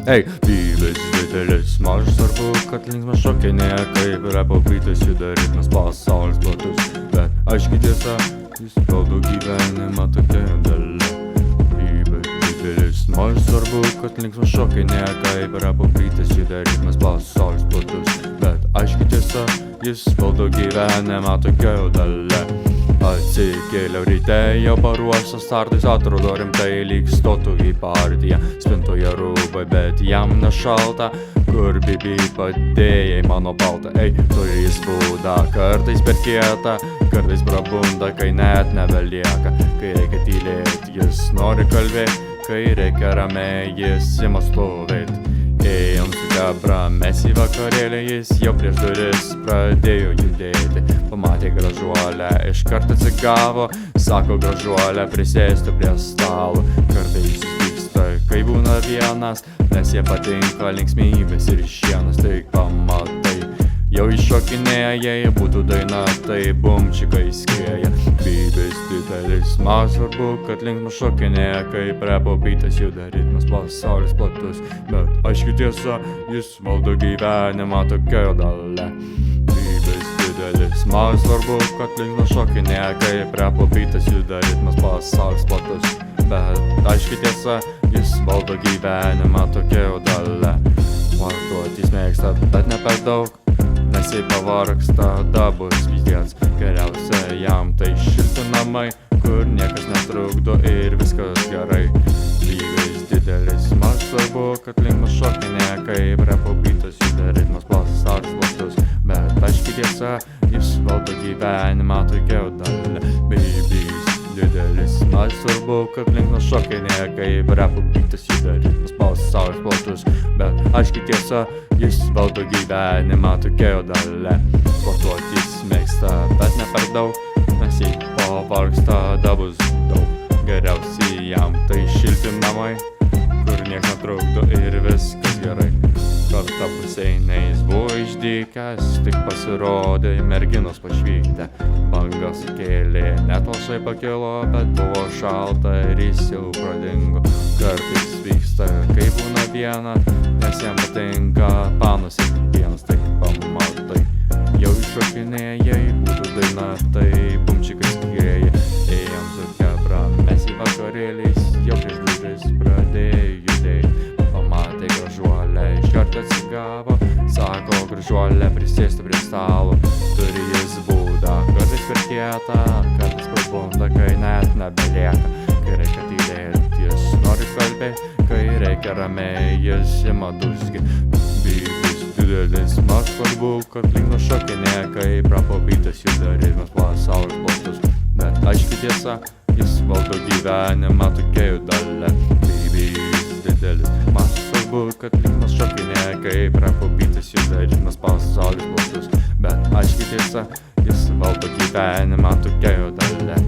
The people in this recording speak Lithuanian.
Ei, bybės didelis, mažas svarbu, kad linksmas šokinėja, kaip repo bitas juda ritmas, pasaulis platus. Bet aiškiai tiesa, jis valdo gyvenimą tokia dalia. Bybės didelis, mažas svarbu, kad linksmas šokinėja, kaip repo bitas juda ritmas, pasaulis platus. Bet aiškiai tiesa, jis valdo gyvenimą tokia dalia. Atsikėliau ryte, jau paruošęs startais, atrodo rimtai lyg stotų į partiją. Spintoje rūbai, bet jam nešalta, kur bibi padėjai mano baltą. Ei, turi jis būdą, kartais per kietą, kartais prabunda, kai net nebelieka. Kai reikia tylėt, jis nori kalbėt, kai reikia ramiai, jis ima stovėt. Ėjom su Gabra, mes į vakarėlį, jis jau prieš duris pradėjo judėti. Pamatė gražuolę, iškart atsigavo, sako gražuolę, prisėstų prie stalo. Kartais vyksta, kai būna vienas, nes jie patinka linksmybės ir šienas. Tai pamatai, jau iššokinėja, jei būtų daina, tai bumčikai skrieja. Bybės didelis, man svarbu, kad linksmas šokinėja, kaip repo bitas juda ritmas, pasaulis platus. Bet aiškiai tiesa, jis valdo gyvenimą tokia dalia. Bybės didelis, man svarbu, kad linksmas šokinėja, kaip repo bitas juda ritmas, pasaulis platus. Bet aiškiai tiesa, jis valdo gyvenimą tokia dalia. Vartot jis mėgsta, bet ne per daug, nes jei pavargsta, dabus vyzdės. Geriausia jam tai šilti namai, kur niekas netrukdo ir viskas gerai. Bybės didelis, man svarbu, kad linksmas šokinėja, kaip repo bitas juda ritmas, pasaulis platus. Bet aiškiai tiesa, jis valdo gyvenimą tokia dalia. Bybės didelis, man svarbu, kad linksmas šokinėja, kaip repo bitas juda ritmas, pasaulis platus. Bet aiškiai tiesa, jis valdo gyvenimą tokia dalia. Sportuot jis mėgsta, bet ne per daug, nes jei pavargsta, dabus daug. Geriausiai jam tai šilti namai, kur niekas netrukdo ir viskas gerai. Kartą baseinė jis buvo išdykęs, tik pasirodė merginos pašvytę. Banga sukėlė, net lašai pakilo, bet buvo šalta ir jis jau pradingo. Kartais vyksta, kai būna viena, nes jam patinka panos ir pienas, tai pamatai. Jau iššokinėja, jei būtų daina, tai bumčikai skrieja. Ėjom su Gabra, mes į vakarėliais, jau prieš duris pradėjo judėti. Pamatė gražuolę, iškart atsigavo, sako gražuolę, prisėstų prie stalo. Turi jis būdą, kartais per kietą, kartais prabunda, kai net nebelieka. Kai reikia tylėt, jis nori kalbėt, kai reikia ramiai, jis ima dūzgi. Bybės didelis, man svarbu, kad linksmas šokinėja, kaip repo bitas juda ritmas, pasaulis platus. Bet aiškiai tiesa, jis valdo gyvenimą tokia dalia. Bybės didelis, man svarbu, kad linksmas šokinėja, kaip repo bitas juda ritmas, pasaulis platus. Bet aiškiai tiesa, jis valdo gyvenimą tokia dalia.